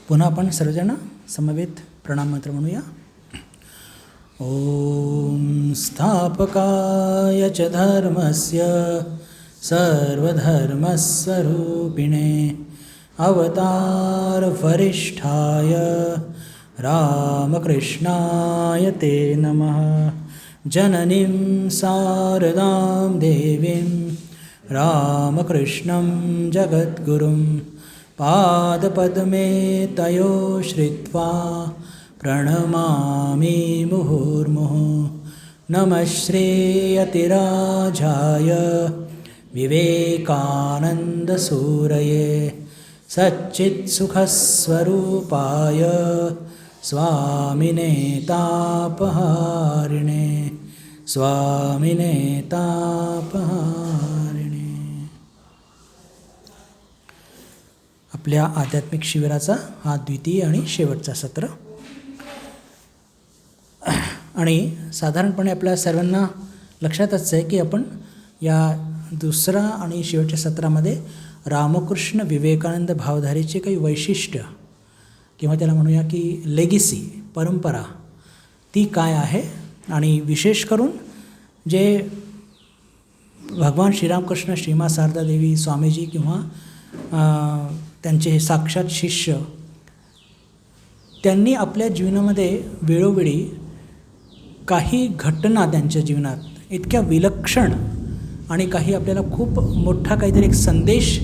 पुन्हा आपण सर्वजण समवेत प्रणाम मंत्र म्हणूया. ओम स्थापकाय च धर्मस्य सर्वधर्मस्वरूपिणे अवतार वरिष्ठाय रामकृष्णाय ते नमः. जननीं शारदां देवीं रामकृष्णं जगद्गुरुं पादपद्मे तयो श्रित्वा प्रणमामि मुहुर्मुहुः. नमः श्रीयतिराजाय विवेकानन्दसूरये सच्चित्सुखस्वरूपाय स्वामिने तापहारिणे स्वामिने तापहारिणे. आपल्या आध्यात्मिक शिबिराचा हा द्वितीय आणि शेवटचा सत्र. आणि साधारणपणे आपल्या सर्वांना लक्षातच आहे की आपण या दुसरा आणि शेवटच्या सत्रामध्ये रामकृष्ण विवेकानंद भावधारेचे काही वैशिष्ट्य किंवा त्याला म्हणूया की लेगेसी परंपरा ती काय आहे आणि विशेष करून जे भगवान श्रीरामकृष्ण श्रीमा शारदा देवी स्वामीजी किंवा त्यांचे साक्षात शिष्य त्यांनी आपल्या जीवनामध्ये वेळोवेळी काही घटना त्यांच्या जीवनात इतक्या विलक्षण आणि काही आपल्याला खूप मोठा काहीतरी एक संदेश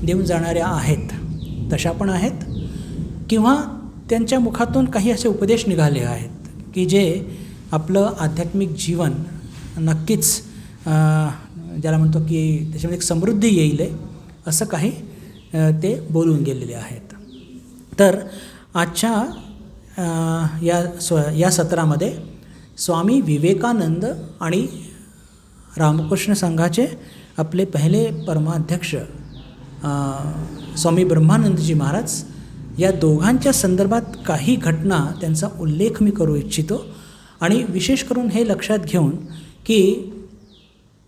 देऊन जाणाऱ्या आहेत तशा पण आहेत किंवा त्यांच्या मुखातून काही असे उपदेश निघाले आहेत की जे आपलं आध्यात्मिक जीवन नक्कीच ज्याला म्हणतो की त्याच्यामध्ये एक समृद्धी येईल असं काही ते बोलून गेलेले आहेत. तर आजच्या या सत्रामध्ये स्वामी विवेकानंद आणि रामकृष्ण संघाचे आपले पहिले परमाध्यक्ष स्वामी ब्रह्मानंदजी महाराज या दोघांच्या संदर्भात काही घटना त्यांचा उल्लेख मी करू इच्छितो. आणि विशेष करून हे लक्षात घेऊन की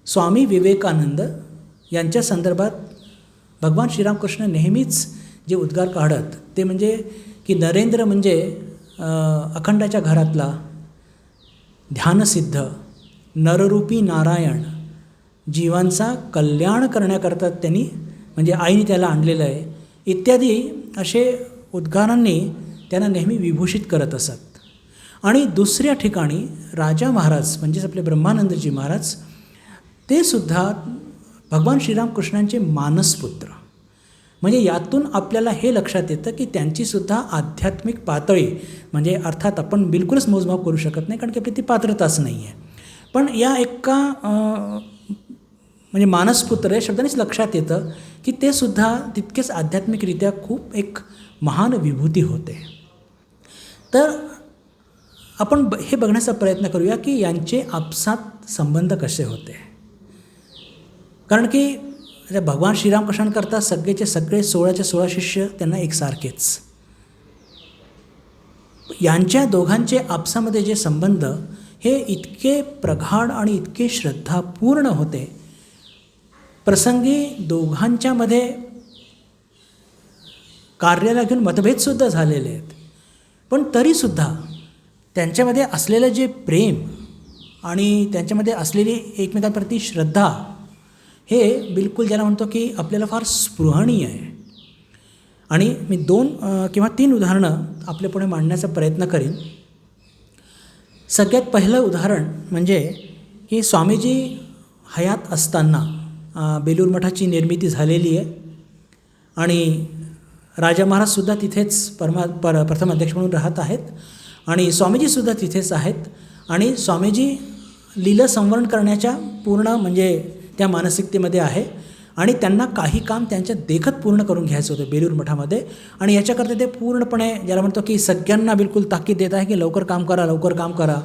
स्वामी विवेकानंद यांच्या संदर्भात भगवान श्रीरामकृष्ण नेहमीच जे उद्गार काढत ते म्हणजे की नरेंद्र म्हणजे अखंडाच्या घरातला ध्यानसिद्ध नररूपी नारायण जीवांचा कल्याण करण्याकरता त्यांनी म्हणजे आईने त्याला आणलेलं आहे इत्यादी असे उद्गारांनी त्यांना नेहमी विभूषित करत असत. आणि दुसऱ्या ठिकाणी राजा महाराज म्हणजेच आपले ब्रह्मानंदजी महाराज ते सुद्धा भगवान श्रीरामकृष्णांचे मानसपुत्र. म्हणजे यातून आपल्याला हे लक्षात येतं की त्यांचीसुद्धा आध्यात्मिक पातळी म्हणजे अर्थात आपण बिलकुलच मोजमाप करू शकत नाही कारण की आपली ती पात्रताच नाही आहे. पण या एका म्हणजे मानसपुत्र या शब्दानेच लक्षात येतं की ते सुद्धा तितकेच आध्यात्मिकरित्या खूप एक महान विभूती होते. तर आपण हे बघण्याचा प्रयत्न करूया की यांचे आपसात संबंध कसे होते. कारण की भगवान श्रीरामकृष्णांकरता सगळेचे सगळे 16चे 16 शिष्य त्यांना एकसारखेच. यांच्या दोघांचे आपसामध्ये जे संबंध हे इतके प्रगाढ आणि इतके श्रद्धापूर्ण होते. प्रसंगी दोघांच्यामध्ये कार्याला घेऊन मतभेदसुद्धा झालेले आहेत पण तरीसुद्धा त्यांच्यामध्ये असलेलं जे प्रेम आणि त्यांच्यामध्ये असलेली एकमेकांप्रती श्रद्धा हे बिलकुल ज्याला म्हणतो की आपल्याला फार स्पृहणीय आहे. आणि मी 2 किंवा 3 उदाहरणं आपल्यापुढे मांडण्याचा प्रयत्न करीन. सगळ्यात पहिलं उदाहरण म्हणजे की स्वामीजी हयात असताना बेलूर मठाची निर्मिती झालेली आहे आणि राजा महाराजसुद्धा तिथेच प्रथम अध्यक्ष म्हणून राहत आहेत आणि स्वामीजीसुद्धा तिथेच आहेत. आणि स्वामीजी लीला संवरण करण्याच्या पूर्ण म्हणजे त्या मानसिकतेमध्ये आहे आणि त्यांना काही काम त्यांच्या देखत पूर्ण करून घ्यायचं होतं बेलूर मठामध्ये. आणि याच्याकरता ते पूर्णपणे ज्याला म्हणतो की सगळ्यांना बिलकुल ताकीद देत आहे की लवकर काम करा लवकर काम करा.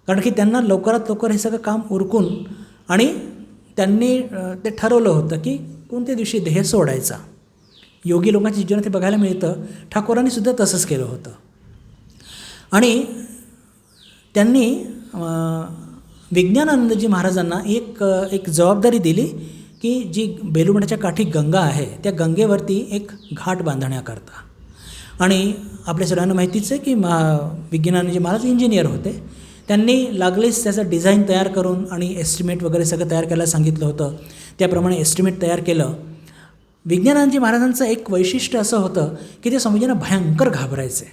कारण की त्यांना लवकरात लवकर हे सगळं काम उरकून आणि त्यांनी ते ठरवलं होतं की कोणत्या दिवशी देह सोडायचा. योगी लोकांच्या जीवनात हे बघायला मिळतं. ठाकोरांनीसुद्धा तसंच केलं होतं. आणि त्यांनी विज्ञानानंदजी महाराजांना एक जबाबदारी दिली की जी बेलूर मठाच्या काठी गंगा आहे त्या गंगेवरती एक घाट बांधण्याकरता. आणि आपल्या सगळ्यांना माहितीच आहे की विज्ञानाचे महाराज इंजिनियर होते. त्यांनी लागलीच त्याचं डिझाईन तयार करून आणि एस्टिमेट वगैरे सगळं तयार करायला सांगितलं होतं. त्याप्रमाणे एस्टिमेट तयार केलं. विज्ञानांजी महाराजांचं एक वैशिष्ट्य असं होतं की ते स्वामीजींना भयंकर घाबरायचे.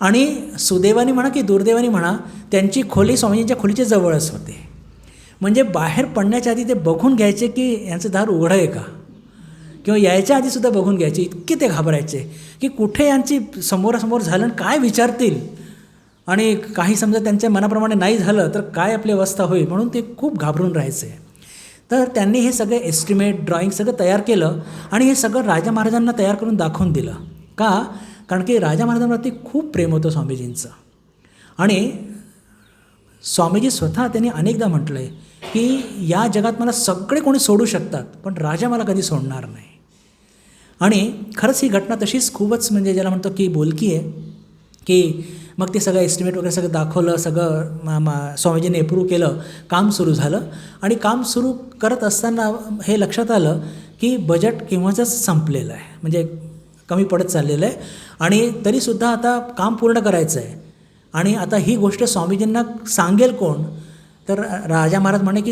आणि सुदैवाने म्हणा की दुर्दैवाने म्हणा, त्यांची खोली स्वामीजींच्या खोलीच्या जवळच होते. म्हणजे बाहेर पडण्याच्या आधी ते बघून घ्यायचे की यांचं दार उघडं आहे का, किंवा यायच्या आधीसुद्धा बघून घ्यायचे. इतके ते घाबरायचे की कुठे यांची समोरासमोर झालं आणि काय विचारतील, आणि काही समजा त्यांच्या मनाप्रमाणे नाही झालं तर काय आपली अवस्था होईल, म्हणून ते खूप घाबरून राहायचे. तर त्यांनी हे सगळे एस्टिमेट ड्रॉईंग सगळं तयार केलं आणि हे सगळं राजा महाराजांना तयार करून दाखवून दिलं. का? कारण की राजा महाराजांवरती खूप प्रेम होतं स्वामीजींचं. आणि स्वामीजी स्वतः त्यांनी अनेकदा म्हटलं आहे की या जगात मला सगळे कोणी सोडू शकतात, पण राजा मला कधी सोडणार नाही. आणि खरंच ही घटना तशीच खूपच म्हणजे ज्याला म्हणतो की बोलकी आहे. की मग ते सगळं एस्टिमेट वगैरे सगळं दाखवलं, सगळं स्वामीजींनी अप्रूव्ह केलं, काम सुरू झालं. आणि काम सुरू करत असताना हे लक्षात आलं की बजेट केव्हाचंच संपलेलं आहे, म्हणजे कमी पडत चाललेलं आहे. आणि तरीसुद्धा आता काम पूर्ण करायचं आहे. आणि आता ही गोष्ट स्वामीजींना सांगेल कोण? तर राजा महाराज म्हणे की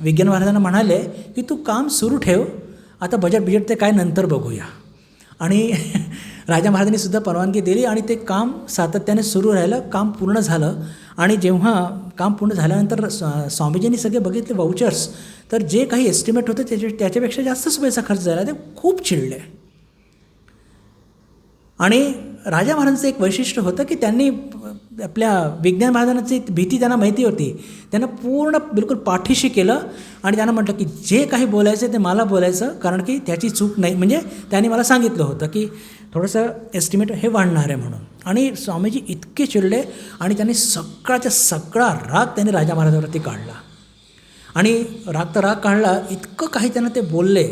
विज्ञान महाराजांना म्हणाले की तू काम सुरू ठेव, आता बजेट ते काय नंतर बघूया. आणि राजा महाराजांनी सुद्धा परवानगी दिली आणि ते काम सातत्याने सुरू राहिलं. काम पूर्ण झालं. आणि जेव्हा काम पूर्ण झाल्यानंतर स्वामीजींनी सगळे बघितले वाउचर्स, तर जे काही एस्टिमेट होतं त्याच्यापेक्षा जास्तच पैसा खर्च झाला. ते खूप चिडले. आणि राजा महाराजांचं एक वैशिष्ट्य होतं की त्यांनी आपल्या विज्ञान महाराजांची भीती त्यांना माहिती होती. त्यांना पूर्ण बिलकुल पाठीशी केलं आणि त्यांना म्हटलं की जे काही बोलायचं ते मला बोलायचं, कारण की त्याची चूक नाही. म्हणजे त्यांनी मला सांगितलं होतं की थोडंसं एस्टिमेट हे वाढणार आहे म्हणून. आणि स्वामीजी इतके चिडले आणि त्यांनी सगळाच्या सगळा राग त्यांनी राजा महाराजांवरती काढला. आणि राग काढला, इतकं काही त्यांना ते बोलले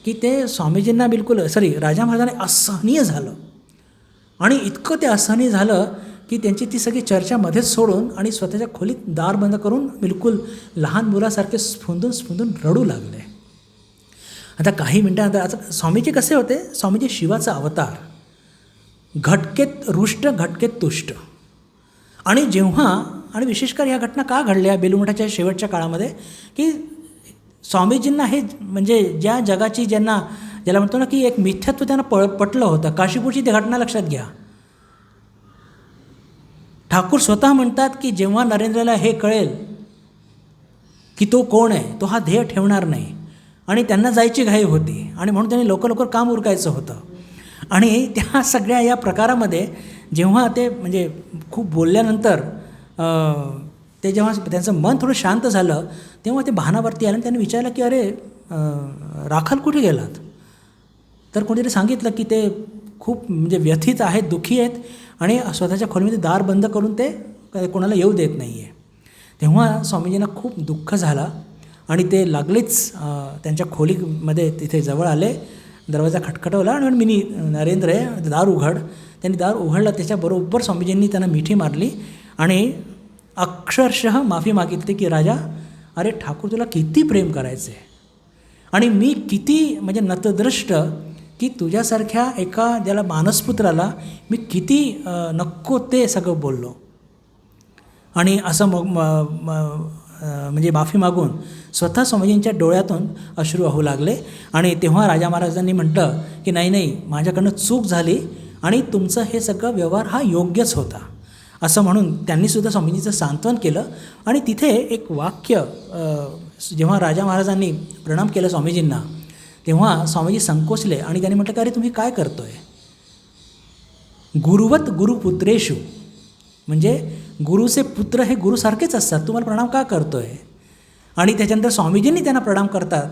की ते स्वामीजींना बिलकुल राजा महाराजांना असहनीय झालं. आणि इतकं ते असहनीय झालं की त्यांची ती सगळी चर्चा मध्येच सोडून आणि स्वतःच्या खोलीत दार बंद करून बिलकुल लहान मुलासारखे स्फुंदून रडू लागले. आता काही मिनटानंतर, आता स्वामीजी कसे होते? स्वामीजी शिवाचा अवतार, घटकेत रुष्ट घटकेत तुष्ट. आणि आणि विशेषकर ह्या घटना का घडल्या बेलूमठाच्या शेवटच्या काळामध्ये, की स्वामीजींना हे म्हणजे ज्या जगाची ज्याला म्हणतो ना की एक मिथ्यात्व त्यांना पटलं होतं. काशीपूरची ती घटना लक्षात घ्या. ठाकूर स्वतः म्हणतात की जेव्हा नरेंद्रला हे कळेल की तो कोण आहे, तो हा ध्येय ठेवणार नाही. आणि त्यांना जायची घाई होती आणि म्हणून त्यांनी लवकर काम उरकायचं होतं. आणि त्या सगळ्या या प्रकारामध्ये जेव्हा ते म्हणजे खूप बोलल्यानंतर ते जेव्हा त्यांचं मन थोडं शांत झालं, तेव्हा ते भानावरती आलं आणि त्यांनी विचारलं की अरे राखाल कुठे गेलात? तर कोणीतरी सांगितलं की ते खूप म्हणजे व्यथित आहेत, दुःखी आहेत आणि स्वतःच्या खोलीमध्ये दार बंद करून ते कोणाला येऊ देत नाही आहे. तेव्हा स्वामीजींना खूप दुःख झाला आणि ते लागलेच त्यांच्या खोलीमध्ये तिथे जवळ आले, दरवाजा खटखटवला आणि मी नरेंद्र आहे, दार उघड. त्यांनी दार उघडलं. त्याच्याबरोबर स्वामीजींनी त्यांना मिठी मारली आणि अक्षरशः माफी मागितली की राजा, अरे ठाकूर तुला किती प्रेम करायचं आहे आणि मी किती म्हणजे नतदृष्ट की तुझ्यासारख्या एका ज्याला मानसपुत्राला मी किती नको ते सगळं बोललो. आणि असं म्हणजे माफी मागून स्वतः स्वामीजींच्या डोळ्यातून अश्रू वाहू लागले. आणि तेव्हा राजा महाराजांनी म्हटलं की नाही माझ्याकडनं चूक झाली आणि तुमचं हे सगळं व्यवहार हा योग्यच होता, असं म्हणून त्यांनीसुद्धा स्वामीजीचं सांत्वन केलं. आणि तिथे एक वाक्य, जेव्हा राजा महाराजांनी प्रणाम केलं स्वामीजींना, तेव्हा स्वामीजी संकोचले आणि त्यांनी म्हटलं की अरे तुम्ही काय करतो आहे? गुरुवत गुरुपुत्रेषु, म्हणजे गुरुचे पुत्र हे गुरुसारखेच असतात, तुम्हाला प्रणाम का करतो आहे? आणि त्याच्यानंतर स्वामीजींनी त्यांना प्रणाम करतात,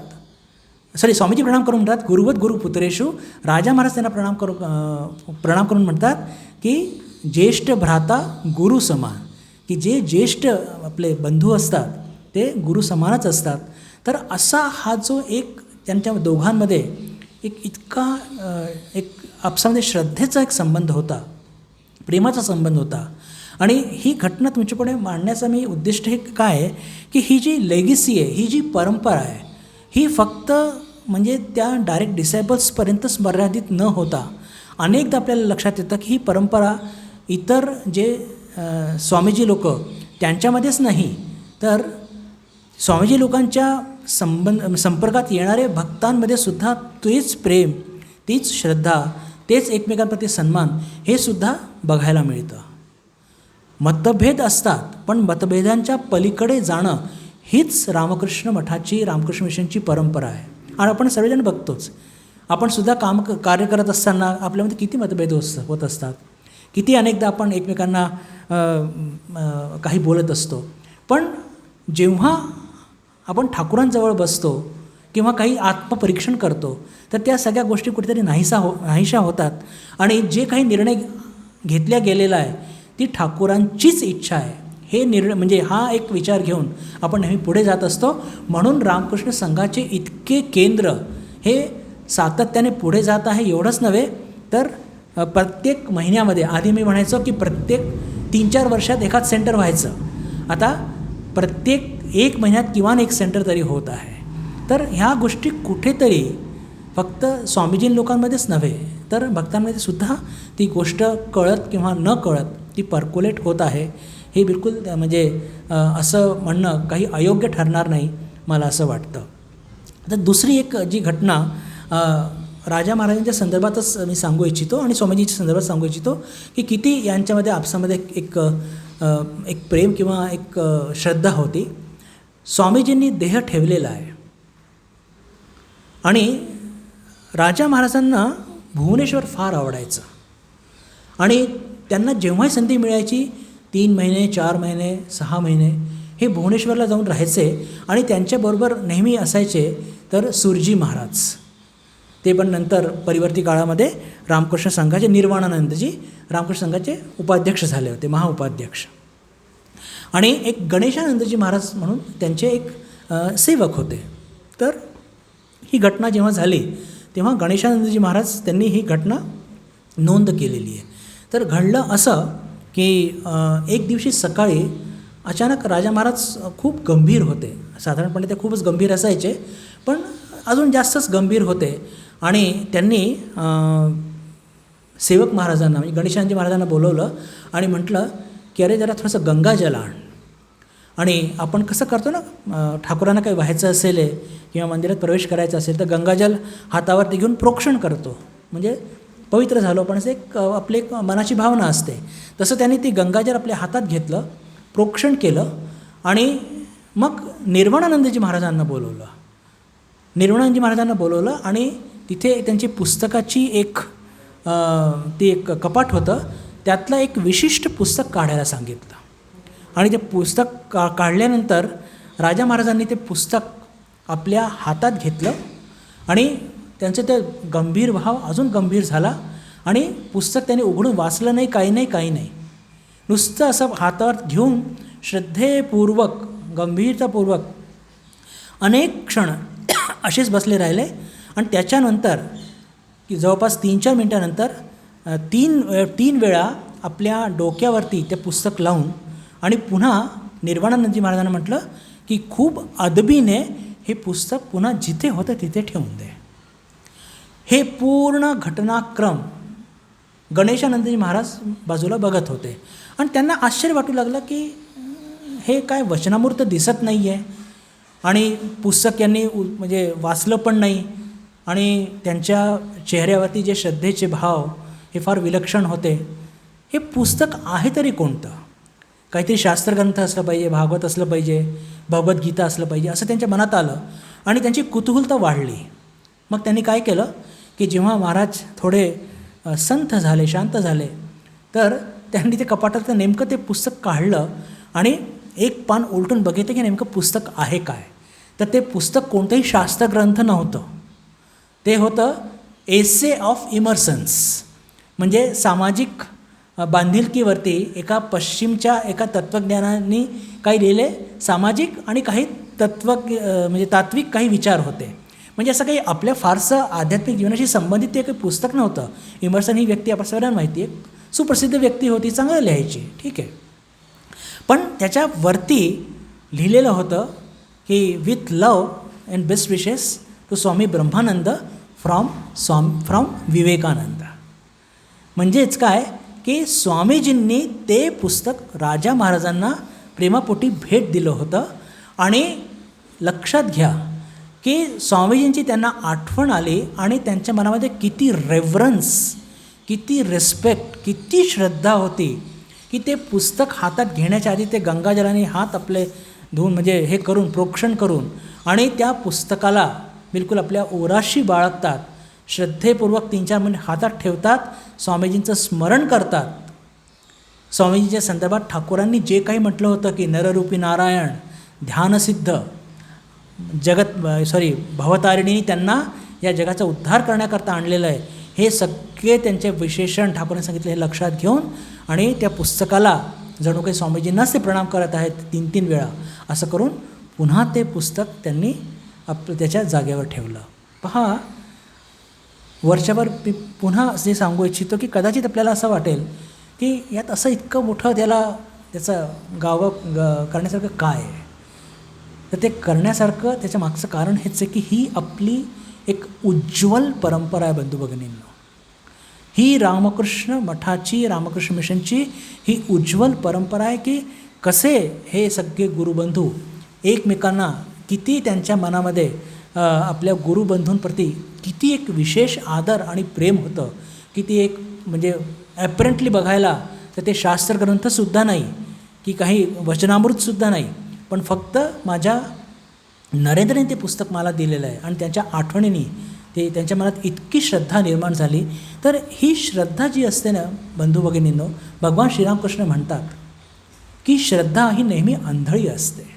स्वामीजी प्रणाम करून म्हणतात गुरुवत गुरुपुत्रेषु. राजा महाराज त्यांना प्रणाम करून म्हणतात की ज्येष्ठ भ्राता गुरु समान, की जे ज्येष्ठ आपले बंधू असतात ते गुरु समानच असतात. तर असा हा जो एक त्यांच्या दोघांमध्ये एक इतका एक आपसामध्ये श्रद्धेचा एक संबंध होता, प्रेमाचा संबंध होता. आणि ही घटना तुमच्यापुढे मांडण्याचा मी उद्दिष्ट हे काय आहे की ही जी लेगसी आहे, ही जी परंपरा आहे, ही फक्त म्हणजे त्या डायरेक्ट डिसायबल्सपर्यंतच मर्यादित न होता अनेकदा आपल्याला लक्षात येतं की ही परंपरा इतर जे स्वामीजी लोक त्यांच्यामध्येच नाही, तर स्वामीजी लोकांच्या संपर्कात येणारे भक्तांमध्ये सुद्धा तेच प्रेम, तीच श्रद्धा, तेच एकमेकांप्रती सन्मान हे सुद्धा बघायला मिळतं. मतभेद असतात, पण मतभेदांच्या पलीकडे जाणं हीच रामकृष्ण मठाची, रामकृष्ण मिशनची परंपरा आहे. आणि आपण सर्वजण बघतोच. आपण सुद्धा कार्य करत असताना आपल्यामध्ये किती मतभेद होत असतात, किती अनेकदा आपण एकमेकांना काही बोलत असतो. पण जेव्हा आपण ठाकूरांजवळ बसतो किंवा काही आत्मपरीक्षण करतो, तर त्या सगळ्या गोष्टी कुठेतरी नाहीशा होतात. आणि जे काही निर्णय घेतला गेलेला आहे ती ठाकूरांचीच इच्छा आहे हे म्हणजे हा एक विचार घेऊन आपण नेहमी पुढे जात असतो. म्हणून रामकृष्ण संघाचे इतके केंद्र हे सातत्याने पुढे जात आहे. एवढंच नव्हे तर प्रत्येक महिन्यामध्ये, आधी मी म्हणायचो की प्रत्येक 3-4 वर्षात एखाद सेंटर व्हायचं, आता प्रत्येक 1 महिन्यात किमान एक सेंटर तरी होत आहे. तर ह्या गोष्टी कुठेतरी फक्त स्वामीजी लोकांमध्येच नव्हे तर भक्तांमध्ये सुद्धा ती गोष्ट कळत किंवा न कळत ती पर्क्युलेट होत आहे. हे बिलकुल म्हणजे असं म्हणणं काही अयोग्य ठरणार नाही, मला असं वाटतं. आता दुसरी एक जी घटना राजा महाराजांच्या संदर्भातच मी सांगू इच्छितो आणि स्वामीजीच्या संदर्भात सांगू इच्छितो की किती यांच्यामध्ये आपसामध्ये एक प्रेम किंवा एक श्रद्धा होती. स्वामीजींनी देह ठेवलेला आहे आणि राजा महाराजांना भुवनेश्वर फार आवडायचं आणि त्यांना जेव्हाही संधी मिळायची 3 महिने, 4 महिने, 6 महिने हे भुवनेश्वरला जाऊन राहायचे. आणि त्यांच्याबरोबर नेहमी असायचे तर सुरजी महाराज, ते पण नंतर परिवर्ती काळामध्ये रामकृष्ण संघाचे निर्वाणानंदजी रामकृष्ण संघाचे उपाध्यक्ष झाले होते, महाउपाध्यक्ष. आणि एक गणेशानंदजी महाराज म्हणून त्यांचे एक सेवक होते. तर ही घटना जेव्हा झाली तेव्हा गणेशानंदजी महाराज त्यांनी ही घटना नोंद केलेली आहे. तर घडलं असं की एक दिवशी सकाळी अचानक राजा महाराज खूप गंभीर होते. साधारणपणे ते खूपच गंभीर असायचे, पण अजून जास्तच गंभीर होते. आणि त्यांनी सेवक महाराजांना म्हणजे गणेशानंदजी महाराजांना बोलवलं आणि म्हटलं की अरे जरा थोडंसं गंगाजल आण. आणि आपण कसं करतो ना, ठाकूरांना काही व्हायचं असेल किंवा मंदिरात प्रवेश करायचा असेल तर गंगाजल हातावरती घेऊन प्रोक्षण करतो, म्हणजे पवित्र झालो पण असं एक आपली एक मनाची भावना असते. तसं त्यांनी ती गंगाजल आपल्या हातात घेतलं, प्रोक्षण केलं आणि मग निर्वाणानंदजी महाराजांना बोलवलं आणि तिथे त्यांची पुस्तकाची एक कपाट होतं, त्यातलं एक विशिष्ट पुस्तक काढायला सांगितलं. आणि ते पुस्तक काढल्यानंतर राजा महाराजांनी ते पुस्तक आपल्या हातात घेतलं आणि त्यांचं ते गंभीर भाव अजून गंभीर झाला आणि पुस्तक त्यांनी उघडून वाचलं नाही, काही नाही. नुसतं असं हातावर घेऊन श्रद्धेपूर्वक, गंभीरतापूर्वक अनेक क्षण असेच बसले राहिले. आणि त्याच्यानंतर की जवळपास 3-4 मिनटानंतर 3 वेळा आपल्या डोक्यावरती ते पुस्तक लावून आणि पुन्हा निर्वाणानंदजी महाराजांना म्हटलं की खूप अदबीने हे पुस्तक पुन्हा जिथे होतं तिथे ठेवून दे. हे पूर्ण घटनाक्रम गणेशानंदजी महाराज बाजूला बघत होते आणि त्यांना आश्चर्य वाटू लागलं की हे काय वचनामूर्त दिसत नाही आहे आणि पुस्तक यांनी म्हणजे वाचलं पण नाही आणि त्यांच्या चेहऱ्यावरती जे श्रद्धेचे भाव हे फार विलक्षण होते. हे पुस्तक आहे तरी कोणतं? काहीतरी शास्त्रग्रंथ असलं पाहिजे, भागवत असलं पाहिजे, भगवद्गीता असलं पाहिजे असं त्यांच्या मनात आलं आणि त्यांची कुतूहलता वाढली. मग त्यांनी काय केलं की जेव्हा महाराज थोडे संथ झाले, शांत झाले, तर त्यांनी ते कपाटातलं नेमकं ते पुस्तक काढलं आणि एक पान उलटून बघितलं की नेमकं पुस्तक आहे काय. तर ते पुस्तक कोणतंही शास्त्रग्रंथ नव्हतं, ते होतं एसे ऑफ इमर्सन्स, म्हणजे सामाजिक बांधिलकीवरती एका तत्त्वज्ञानाने काही लिहिले, सामाजिक आणि काही म्हणजे तात्विक काही विचार होते. म्हणजे असं काही आपल्या फारसं आध्यात्मिक जीवनाशी संबंधित ते काही पुस्तक नव्हतं. इमर्सन ही व्यक्ती आपण सगळ्यांना माहिती आहे, सुप्रसिद्ध व्यक्ती होती, चांगलं लिहायची, ठीक आहे. पण त्याच्यावरती लिहिलेलं होतं की with love and best wishes to Swami Brahmananda from Vivekananda. म्हणजेच काय की स्वामीजींनी ते पुस्तक राजा महाराजांना प्रेमापोटी भेट दिलं होतं. आणि लक्षात घ्या की स्वामीजींची त्यांना आठवण आली आणि त्यांच्या मनामध्ये किती रेव्हरन्स, किती रिस्पेक्ट, किती श्रद्धा होती की ते पुस्तक हातात घेण्याच्या आधी ते गंगाजलाने हात आपले धुवून म्हणजे हे करून प्रोक्षण करून आणि त्या पुस्तकाला बिलकुल आपल्या ओराशी बाळगतात, श्रद्धेपूर्वक 3-4 मिनिट हातात ठेवतात, स्वामीजींचं स्मरण करतात. स्वामीजींच्या संदर्भात ठाकूरांनी जे काही म्हटलं होतं की नररूपी नारायण, ध्यानसिद्ध, भवतारिणीने त्यांना या जगाचा उद्धार करण्याकरता आणलेलं आहे, हे सगळे त्यांचे विशेषण ठाकूरांनी सांगितले हे लक्षात घेऊन आणि त्या पुस्तकाला जणू काही स्वामीजींनाच ते प्रणाम करत आहेत 3-3 वेळा असं करून पुन्हा ते पुस्तक त्यांनी त्याच्या जागेवर ठेवलं. पहा, वरच्यावर पुन्हा जे सांगू इच्छितो की कदाचित आपल्याला असं वाटेल की यात असं इतकं मोठं त्याचं करण्यासारखं काय आहे. तर ते करण्यासारखं त्याच्या मागचं कारण हेच आहे की ही आपली एक उज्ज्वल परंपरा आहे बंधू भगिनींनो. ही रामकृष्ण मठाची, रामकृष्ण मिशनची ही उज्ज्वल परंपरा आहे की कसे हे सगळे गुरुबंधू एकमेकांना किती त्यांच्या मनामध्ये आपल्या गुरुबंधूंप्रती किती एक विशेष आदर आणि प्रेम होतं. किती एक म्हणजे ॲपरंटली बघायला तर ते शास्त्रग्रंथसुद्धा नाही की काही वचनामृतसुद्धा नाही, पण फक्त माझ्या नरेंद्रने ते पुस्तक मला दिलेलं आहे आणि त्यांच्या आठवणींनी ते त्यांच्या मनात इतकी श्रद्धा निर्माण झाली. तर ही श्रद्धा जी असते ना बंधू भगिनींनो, भगवान श्रीरामकृष्ण म्हणतात की श्रद्धा ही नेहमी आंधळी असते,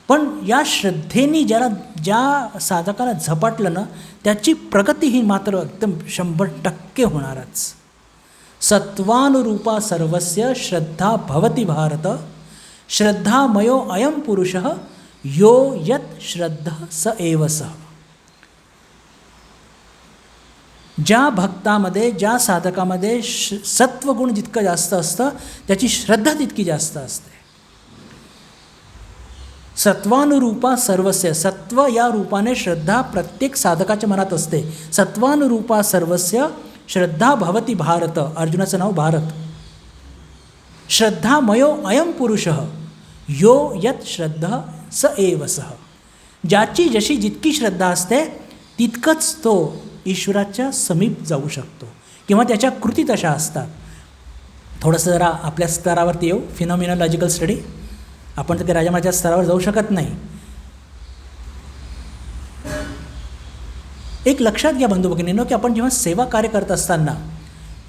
पण या श्रद्धेने ज्या साधकाला झपाटलं ना त्याची प्रगती ही मात्र एकदम 100% होणारच. सत्वानुरूपा सर्वस्य श्रद्धा भवति भारत, श्रद्धामयो अयम पुरुषः यो यत श्रद्धा स एव सः. ज्या भक्तामध्ये, ज्या साधकामध्ये सत्वगुण जितकं जास्त असतं त्याची श्रद्धा तितकी जास्त असते. सत्वानुरूपा सर्वस्य, सत्व या रूपाने श्रद्धा प्रत्येक साधकाच्या मनात असते. सत्वानुरूपा सर्वस्य श्रद्धा भवति भारत, अर्जुनाचं नाव भारत. श्रद्धामयो अयम पुरुषः यो यत श्रद्धा स एव सः. ज्याची जशी जितकी श्रद्धा असते तितकंच तो ईश्वराच्या समीप जाऊ शकतो किंवा त्याच्या कृती तशा असतात. थोडंसं जरा आपल्या स्तरावरती येऊ, फिनॉमिनॉलॉजिकल स्टडी. आपण तर काही राजामाच्या स्तरावर जाऊ शकत नाही. एक लक्षात घ्या बंधू भगिनींनो की आपण जेव्हा सेवा कार्य करत असताना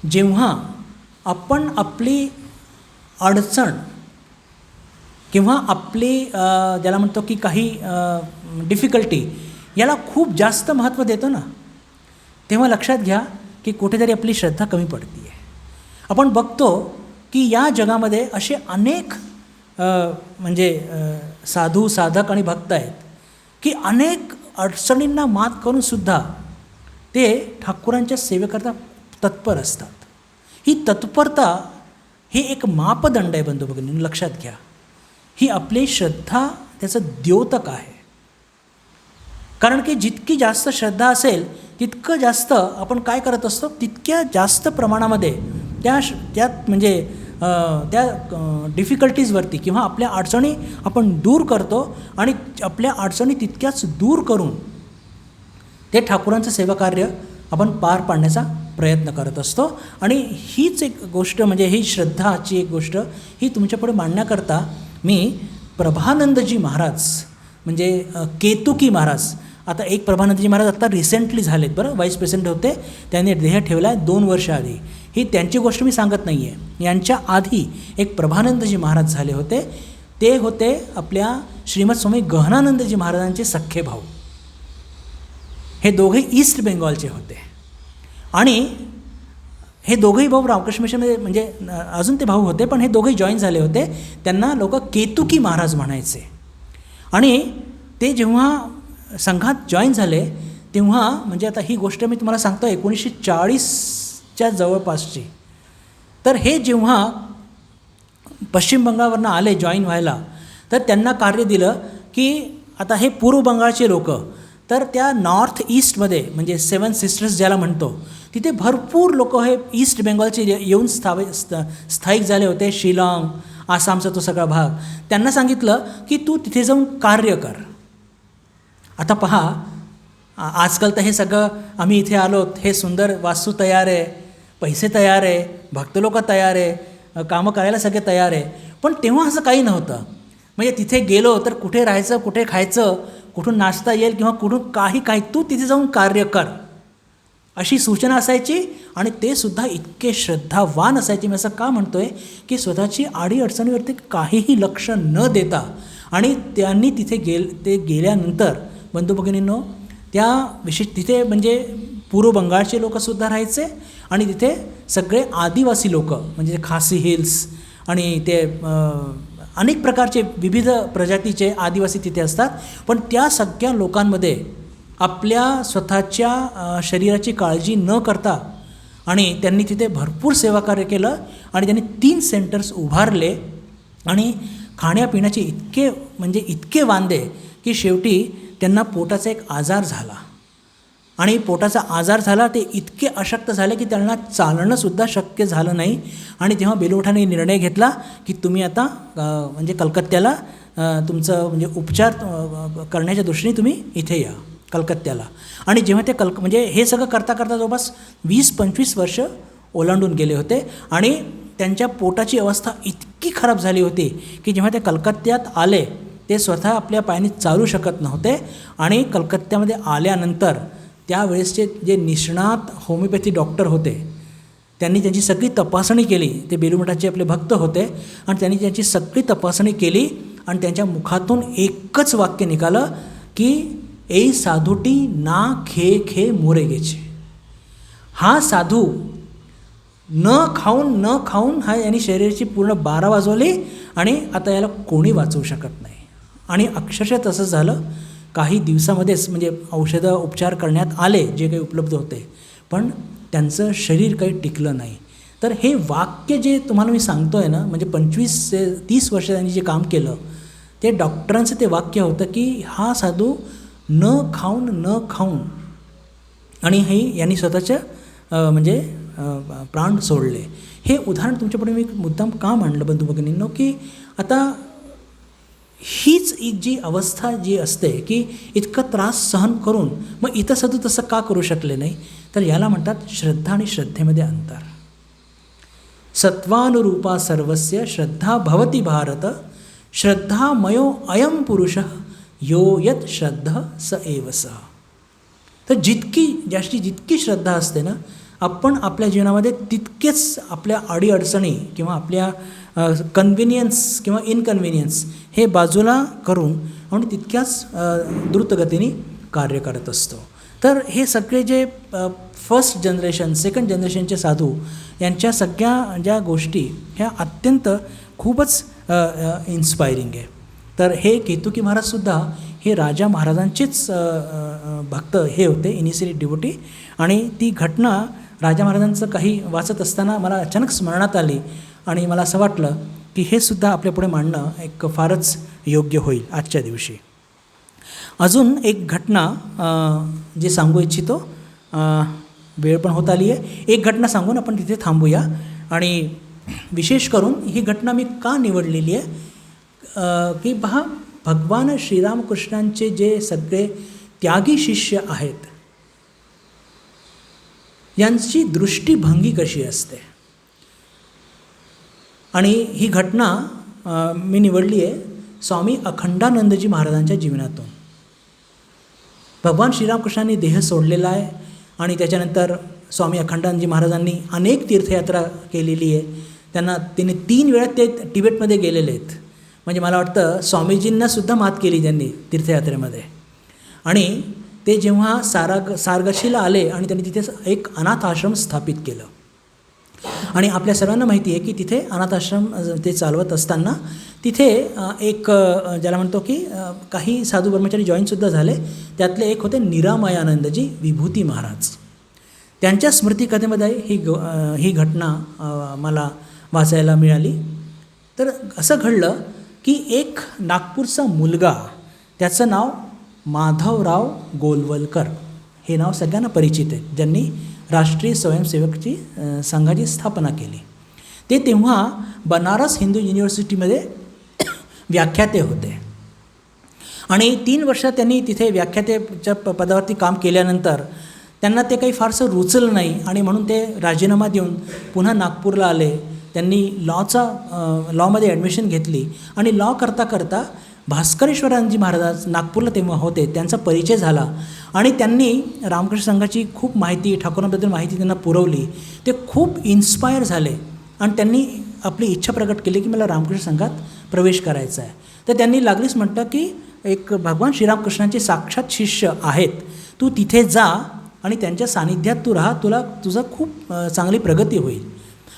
जेव्हा आपण आपली अडचण किंवा आपली ज्याला म्हणतो की काही डिफिकल्टी याला खूप जास्त महत्त्व देतो ना, तेव्हा लक्षात घ्या की कुठेतरी आपली श्रद्धा कमी पडते आहे. आपण बघतो की या जगामध्ये असे अनेक म्हणजे साधू, साधक आणि भक्त आहेत की अनेक अडचणींना मात करूनसुद्धा ते ठाकूरांच्या सेवेकरता तत्पर असतात. ही तत्परता ही एक मापदंड आहे बंधू भगिनी, लक्षात घ्या. ही आपली श्रद्धा त्याचं द्योतक आहे. कारण की जितकी जास्त श्रद्धा असेल तितकं जास्त आपण काय करत असतो, तितक्या जास्त प्रमाणामध्ये त्यात म्हणजे त्या डिफिकल्टीजवरती किंवा आपल्या अडचणी आपण दूर करतो आणि आपल्या अडचणी तितक्याच दूर करून ते ठाकूरांचं सेवाकार्य आपण पार पाडण्याचा प्रयत्न करत असतो. आणि हीच एक गोष्ट म्हणजे ही श्रद्धाची एक गोष्ट ही तुमच्यापुढे मांडण्याकरता मी प्रभानंदजी महाराज म्हणजे केतुकी महाराज, आता एक प्रभानंदजी महाराज आता रिसेंटली झालेत बरं, व्हाईस प्रेसिडेंट होते, त्यांनी देह ठेवला आहे 2 वर्ष आधी. ही त्यांची गोष्ट मी सांगत नाही आहे. यांच्या आधी एक प्रभानंदजी महाराज झाले होते. ते होते आपल्या श्रीमद स्वामी गहनानंदजी महाराजांचे सख्खे भाऊ. हे दोघे ईस्ट बेंगॉलचे होते आणि हे दोघेही भाऊ रामकृष्ण मिशनमध्ये म्हणजे अजून ते भाऊ होते, पण हे दोघेही जॉईन झाले होते. त्यांना लोक केतुकी महाराज म्हणायचे. आणि ते जेव्हा संघात जॉईन झाले तेव्हा म्हणजे आता ही गोष्ट मी तुम्हाला सांगतो 1940च्या जवळपासची. तर हे जेव्हा पश्चिम बंगालवरनं आले जॉईन व्हायला तर त्यांना कार्य दिलं की आता हे पूर्व बंगालचे लोक तर त्या नॉर्थ ईस्टमध्ये म्हणजे 7 सिस्टर्स ज्याला म्हणतो, तिथे भरपूर लोक हे ईस्ट बेंगॉलचे येऊन स्थायिक झाले होते. शिलाँग, आसामचा तो सगळा भाग. त्यांना सांगितलं की तू तिथे जाऊन कार्य कर. आता पहा, आजकाल तर हे सगळं आम्ही इथे आलोत, हे सुंदर वास्तू तयार आहे, पैसे तयार आहे, भक्त लोक तयार आहे, कामं करायला सगळे तयार आहे. पण तेव्हा असं काही नव्हतं. म्हणजे तिथे गेलो तर कुठे राहायचं, कुठे खायचं, कुठून नाश्ता येईल किंवा कुठून काही तू तिथे जाऊन कार्य कर, अशी सूचना असायची. आणि ते सुद्धा इतके श्रद्धावान असायचे. मी असं का म्हणतो आहे की स्वतःची अडीअडचणीवरती काहीही लक्ष न देता, आणि त्यांनी तिथे ते गेल्यानंतर बंधू भगिनींनो, त्या तिथे म्हणजे पूर्व बंगालचे लोकसुद्धा राहायचे, आणि तिथे सगळे आदिवासी लोक म्हणजे खासी हिल्स आणि ते अनेक प्रकारचे विविध प्रजातीचे आदिवासी तिथे असतात. पण त्या सगळ्या लोकांमध्ये आपल्या स्वतःच्या शरीराची काळजी न करता आणि त्यांनी तिथे भरपूर सेवाकार्य केलं. आणि त्यांनी 3 सेंटर्स उभारले आणि खाण्यापिण्याचे इतके वांदे की शेवटी त्यांना पोटाचा एक आजार झाला. आणि पोटाचा आजार झाला, ते इतके अशक्त झाले की त्यांना चालणंसुद्धा शक्य झालं नाही. आणि तेव्हा बेलूमठाने निर्णय घेतला की तुम्ही आता म्हणजे कलकत्त्याला तुमचं म्हणजे उपचार करण्याच्या दृष्टीने तुम्ही इथे या कलकत्त्याला. आणि जेव्हा ते म्हणजे हे सगळं करता जवळपास 20-25 वर्ष ओलांडून गेले होते. आणि त्यांच्या पोटाची अवस्था इतकी खराब झाली होती की जेव्हा ते कलकत्त्यात आले, ते स्वतः आपल्या पायाने चालू शकत नव्हते. आणि कलकत्त्यामध्ये आल्यानंतर त्यावेळेसचे जे निष्णात होमिओपॅथी डॉक्टर होते, त्यांनी त्यांची सगळी तपासणी केली. ते बेलूमठाचे आपले भक्त होते, आणि त्यांनी त्यांची सगळी तपासणी केली. आणि त्यांच्या मुखातून एकच वाक्य निघालं की ए साधूटी ना खे मोरे गेचे. हा साधू न खाऊन हा यांनी शरीराची पूर्ण 12 वाजवली, आणि आता याला कोणी वाचवू शकत नाही. आणि अक्षरशः तसं झालं. काही दिवसामध्येच म्हणजे औषधं उपचार करण्यात आले जे काही उपलब्ध होते, पण त्यांचं शरीर काही टिकलं नाही. तर हे वाक्य जे तुम्हाला मी सांगतो आहे ना, म्हणजे 25 ते 30 वर्ष त्यांनी जे काम केलं, ते डॉक्टरांचं ते वाक्य होतं की हा साधू न खाऊन आणि हे यांनी स्वतःच्या म्हणजे प्राण सोडले. हे उदाहरण तुमच्यापुढे मी मुद्दाम का मांडलं बंधू भगिनींनो, की आता हीच एक जी अवस्था जी असते की इतका त्रास सहन करून मग इथं साधू तसं का करू शकले नाही, तर याला म्हणतात श्रद्धा आणि श्रद्धेमध्ये अंतर. सत्वानुरूपा सर्वस्य श्रद्धा भवती भारत, श्रद्धामयो अयम पुरुषः यो यत श्रद्धा स एव सः. तर जितकी श्रद्धा असते ना, आपण आपल्या जीवनामध्ये तितकेच आपल्या अडीअडचणी किंवा आपल्या कन्व्हिनियन्स किंवा इनकन्व्हिनियन्स हे बाजूला करून आणि तितक्याच द्रुतगतीने कार्य करत असतो. तर हे सगळे जे फर्स्ट जनरेशन, सेकंड जनरेशनचे साधू यांच्या सगळ्या ज्या गोष्टी ह्या अत्यंत खूपच इन्स्पायरिंग आहे. तर हे केतुकी महाराजसुद्धा हे राजा महाराजांचेच भक्त हे होते, इनिशियली डिवोटी. आणि ती घटना राजा महाराजांचं काही वाचत असताना मला अचानक स्मरणात आली, आणि मला असं वाटलं की हे सुद्धा आपल्यापुढे मांडणं एक फारच योग्य होईल आजच्या दिवशी. अजून एक घटना जे सांगू इच्छितो, वेळ पण होत आली आहे. एक घटना सांगून आपण तिथे थांबूया. आणि विशेष करून ही घटना मी का निवडलेली आहे की पहा, भगवान श्रीरामकृष्णांचे जे सगळे त्यागी शिष्य आहेत यांची दृष्टिभंगी कशी असते. आणि ही घटना मी निवडली आहे स्वामी अखंडानंदजी महाराजांच्या जीवनातून. भगवान श्रीरामकृष्णांनी देह सोडलेला आहे, आणि त्याच्यानंतर स्वामी अखंडानंदजी महाराजांनी अनेक तीर्थयात्रा केलेली आहे. त्यांनी 3 वेळा ते तिबेटमध्ये गेलेले आहेत. म्हणजे मला वाटतं स्वामीजींनासुद्धा मात केली त्यांनी तीर्थयात्रेमध्ये. आणि ते जेव्हा सारगशीला आले आणि त्यांनी तिथे एक अनाथ आश्रम स्थापित केलं. आणि आपल्या सर्वांना माहिती आहे की तिथे अनाथ आश्रम ते चालवत असताना तिथे एक ज्याला म्हणतो की काही साधू ब्रह्मचारी जॉईनसुद्धा झाले. त्यातले एक होते निरामयानंदजी विभूती महाराज. त्यांच्या स्मृतिकथेमध्ये ही घटना मला वाचायला मिळाली. तर असं घडलं की एक नागपूरचा मुलगा, त्याचं नाव माधवराव गोलवलकर हे नाव सगळ्यांना परिचित आहे, ज्यांनी राष्ट्रीय स्वयंसेवकची संघाची स्थापना केली. ते तेव्हा बनारस हिंदू युनिव्हर्सिटीमध्ये व्याख्याते होते आणि 3 वर्ष त्यांनी तिथे व्याख्यातेच्या पदावरती काम केल्यानंतर त्यांना ते काही फारसं रुचलं नाही आणि म्हणून ते राजीनामा देऊन पुन्हा नागपूरला आले. त्यांनी लॉमध्ये ॲडमिशन घेतली आणि लॉ करता करता भास्करेश्वरांजी महाराज नागपूरला तेव्हा होते, त्यांचा परिचय झाला आणि त्यांनी रामकृष्ण संघाची खूप माहिती, ठाकूरांबद्दल माहिती त्यांना पुरवली. ते खूप इन्स्पायर झाले आणि त्यांनी आपली इच्छा प्रकट केली की मला रामकृष्ण संघात प्रवेश करायचा आहे. तर त्यांनी लागलीच म्हटलं की एक भगवान श्रीरामकृष्णांचे साक्षात शिष्य आहेत, तू तिथे जा आणि त्यांच्या सानिध्यात तू राहा, तुझं खूप चांगली प्रगती होईल.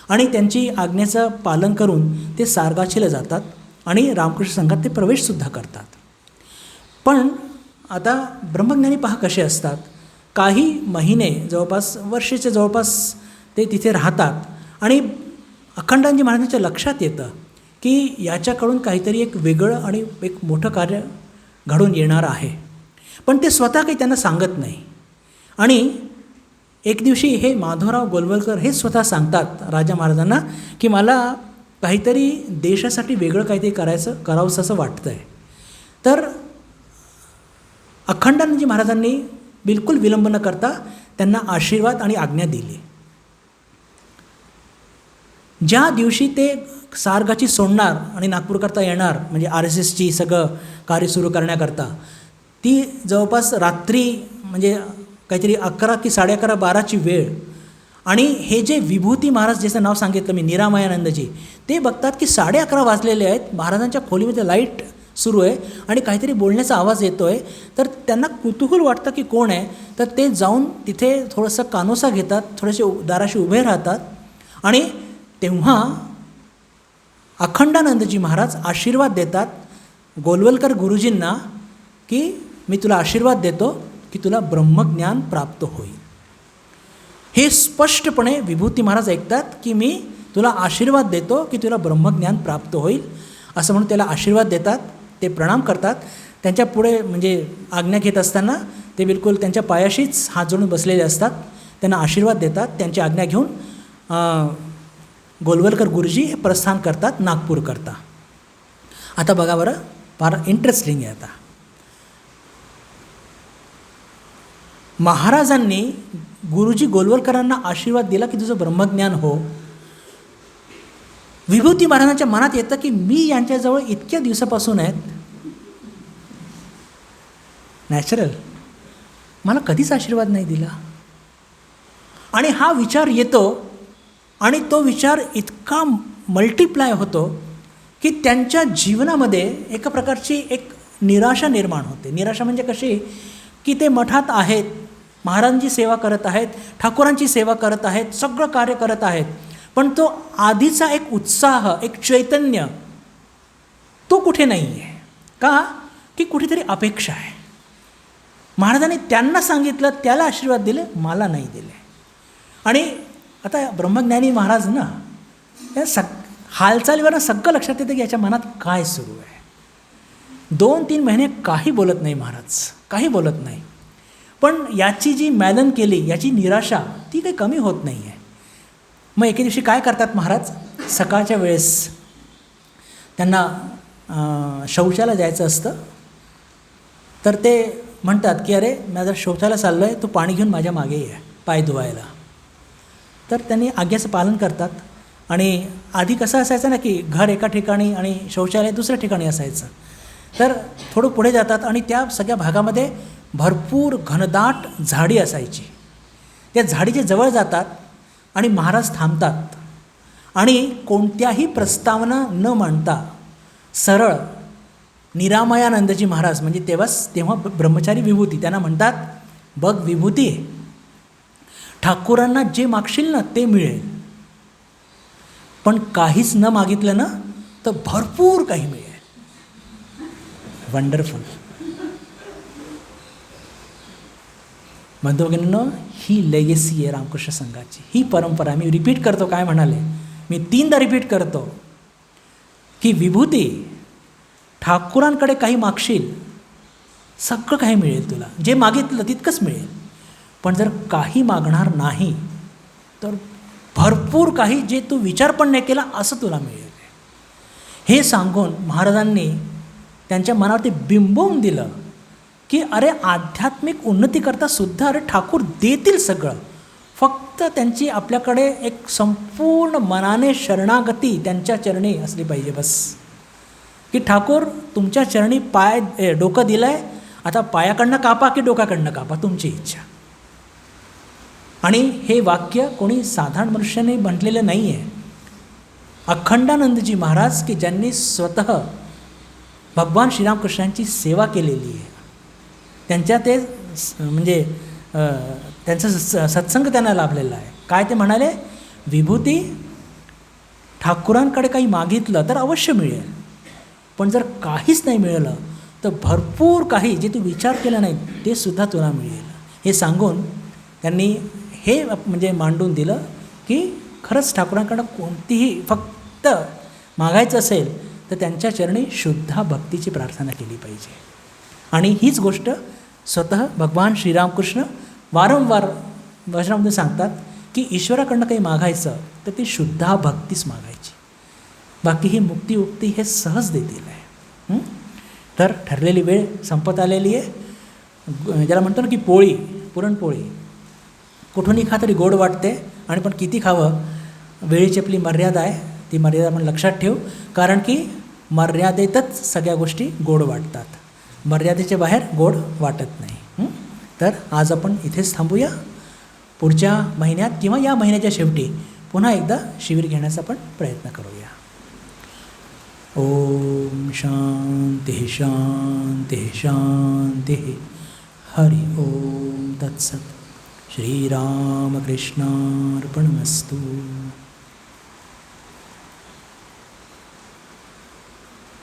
आणि त्यांची आज्ञेचं पालन करून ते सारगाछीला जातात आणि रामकृष्ण संघात ते प्रवेशसुद्धा करतात. पण आता ब्रह्मज्ञानी पहा कसे असतात, काही महिने जवळपास वर्षाच्या जवळपास ते तिथे राहतात आणि अखंडानंदजी महाराजांच्या लक्षात येतं की याच्याकडून काहीतरी एक वेगळं आणि एक मोठं कार्य घडून येणार आहे. पण ते स्वतः काही त्यांना सांगत नाही. आणि एक दिवशी हे माधवराव गोलवलकर हे स्वतः सांगतात राजा महाराजांना की मला काहीतरी देशासाठी वेगळं काहीतरी करावंसं असं वाटतं आहे. तर अखंडानंदजी महाराजांनी बिलकुल विलंब न करता त्यांना आशीर्वाद आणि आज्ञा दिली. ज्या दिवशी ते सारगाची सोडणार आणि नागपूरकरता येणार, म्हणजे RSSची सगळं कार्य सुरू करण्याकरता, ती जवळपास रात्री म्हणजे काहीतरी 11 की 11:30 12ची वेळ. आणि हे जे विभूती महाराज ज्याचं नाव सांगितलं मी, निरामयानंदजी, ते बघतात की 11:30 वाजलेले आहेत, महाराजांच्या खोलीमध्ये लाईट सुरू आहे आणि काहीतरी बोलण्याचा आवाज येतो आहे. तर त्यांना कुतूहल वाटतं की कोण आहे. तर ते जाऊन तिथे थोडंसं कानोसा घेतात, थोडेसे दाराशी उभे राहतात आणि तेव्हा अखंडानंदजी महाराज आशीर्वाद देतात गोलवलकर गुरुजींना की मी तुला आशीर्वाद देतो की तुला ब्रह्मज्ञान प्राप्त होईल. हे स्पष्टपणे विभूती महाराज ऐकतात की मी तुला आशीर्वाद देतो की तुला ब्रह्मज्ञान प्राप्त होईल, असं म्हणून त्याला आशीर्वाद देतात. ते प्रणाम करतात. त्यांच्या पुढे म्हणजे आज्ञा घेत असताना ते बिलकुल त्यांच्या पायाशीच हात जोडून बसलेले असतात. त्यांना आशीर्वाद देतात. त्यांची आज्ञा घेऊन गोलवलकर गुरुजी हे प्रस्थान करतात नागपूरकरता. आता बघा बरं, फार इंटरेस्टिंग आहे. आता महाराजांनी गुरुजी गोलवलकरांना आशीर्वाद दिला की तुझं ब्रह्मज्ञान हो. विभूती महाराजांच्या मनात येतं की मी यांच्याजवळ इतक्या दिवसापासून आहेत, नॅचरल, मला कधीच आशीर्वाद नाही दिला. आणि हा विचार येतो आणि तो विचार इतका मल्टिप्लाय होतो की त्यांच्या जीवनामध्ये एका प्रकारची एक निराशा निर्माण होते. निराशा म्हणजे कशी की ते मठात आहेत, महाराजांची सेवा करत आहेत, ठाकूरांची सेवा करत आहेत, सगळं कार्य करत आहेत, पण तो आधीचा एक उत्साह, एक चैतन्य तो कुठे नाही आहे. का की कुठेतरी अपेक्षा आहे. महाराजांनी त्यांना सांगितलं, त्याला आशीर्वाद दिले, मला नाही दिले. आणि आता ब्रह्मज्ञानी महाराज ना, या हालचालीवर सगळं लक्षात येतं की याच्या मनात काय सुरू आहे. 2-3 महिने काही बोलत नाही महाराज, काही बोलत नाही. पण याची जी मॅलन केली, याची निराशा ती काही कमी होत नाही आहे. मग एके दिवशी काय करतात महाराज, सकाळच्या वेळेस त्यांना शौचाला जायचं असतं. तर ते म्हणतात की अरे मी जर शौचाला चाललो आहे, तू पाणी घेऊन माझ्या मागे ये पाय धुवायला. तर त्यांनी आज्ञेचं पालन करतात. आणि आधी कसं असायचं ना की घर एका ठिकाणी आणि शौचालय दुसऱ्या ठिकाणी असायचं. तर थोडं पुढे जातात आणि त्या सगळ्या भागामध्ये भरपूर घनदाट झाडी असायची. त्या झाडीच्या जवळ जातात आणि महाराज थांबतात आणि कोणत्याही प्रस्तावना न मांडता सरळ निरामयानंदजी महाराज, म्हणजे तेव्हा ब्रह्मचारी विभूती, त्यांना म्हणतात, बघ विभूती, ठाकूरांना जे मागशील ना ते मिळेल, पण काहीच न मागितलं ना तर भरपूर काही मिळेल. वंडरफुल. बंधू-भगिनींनो, ही लेगेसी आहे रामकृष्ण संघाची, ही परंपरा. मी रिपीट करतो, काय म्हणाले मी, 3दा रिपीट करतो की विभूती, ठाकूरांकडे काही मागशील सगळं काही मिळेल तुला, जे मागितलं तितकंच मिळेल. पण जर काही मागणार नाही तर भरपूर काही, जे तू विचार पण नाही केला असं तुला मिळेल. हे सांगून महाराजांनी त्यांच्या मनावरती बिंबवून दिलं की अरे आध्यात्मिक उन्नतीकरता सुद्धा अरे ठाकूर देतील सगळं, फक्त त्यांची आपल्याकडे एक संपूर्ण मनाने शरणागती त्यांच्या चरणी असली पाहिजे बस. की ठाकूर तुमच्या चरणी डोकं दिलं आहे, आता पायाकडनं कापा की डोक्याकडनं कापा, तुमची इच्छा. आणि हे वाक्य कोणी साधारण मनुष्याने म्हटलेलं नाही आहे. अखंडानंदजी महाराज की ज्यांनी स्वतः भगवान श्रीरामकृष्णांची सेवा केलेली आहे, त्यांच्या ते म्हणजे त्यांचा सत्संग त्यांना लाभलेला आहे. काय ते म्हणाले, विभूती ठाकुरांकडे काही मागितलं तर अवश्य मिळेल, पण जर काहीच नाही मिळालं तर भरपूर काही जे तू विचार केला नाही ते सुद्धा तुला मिळेल. हे सांगून त्यांनी हे म्हणजे मांडून दिलं की खरंच ठाकुरांकडं कोणतीही फक्त मागायचं असेल तर त्यांच्या चरणी शुद्ध भक्तीची प्रार्थना केली पाहिजे. आणि हीच गोष्ट स्वतः भगवान श्रीरामकृष्ण वारंवार वचनामध्ये सांगतात की ईश्वराकडनं काही मागायचं तर ती शुद्ध भक्तीच मागायची, बाकी ही मुक्ती उक्ती हे सहज देतील आहे. तर ठरलेली वेळ संपत आलेली आहे. ज्याला म्हणतो ना की पोळी, पुरणपोळी कुठूनही खा तरी गोड वाटते, आणि पण किती खावं, वेळेची आपली मर्यादा आहे, ती मर्यादा आपण लक्षात ठेवू. कारण की मर्यादेतच सगळ्या गोष्टी गोड वाटतात, मर्यादेच्या बाहेर गोड वाटत नाही. तर आज आपण इथेच थांबूया. पुढच्या महिन्यात किंवा या महिन्याच्या शेवटी पुन्हा एकदा शिबिर घेण्याचा आपण प्रयत्न करूया. ओम शांती शांती शांती. हरि ओम तत्सत. श्रीरामकृष्णार्पणमस्तु.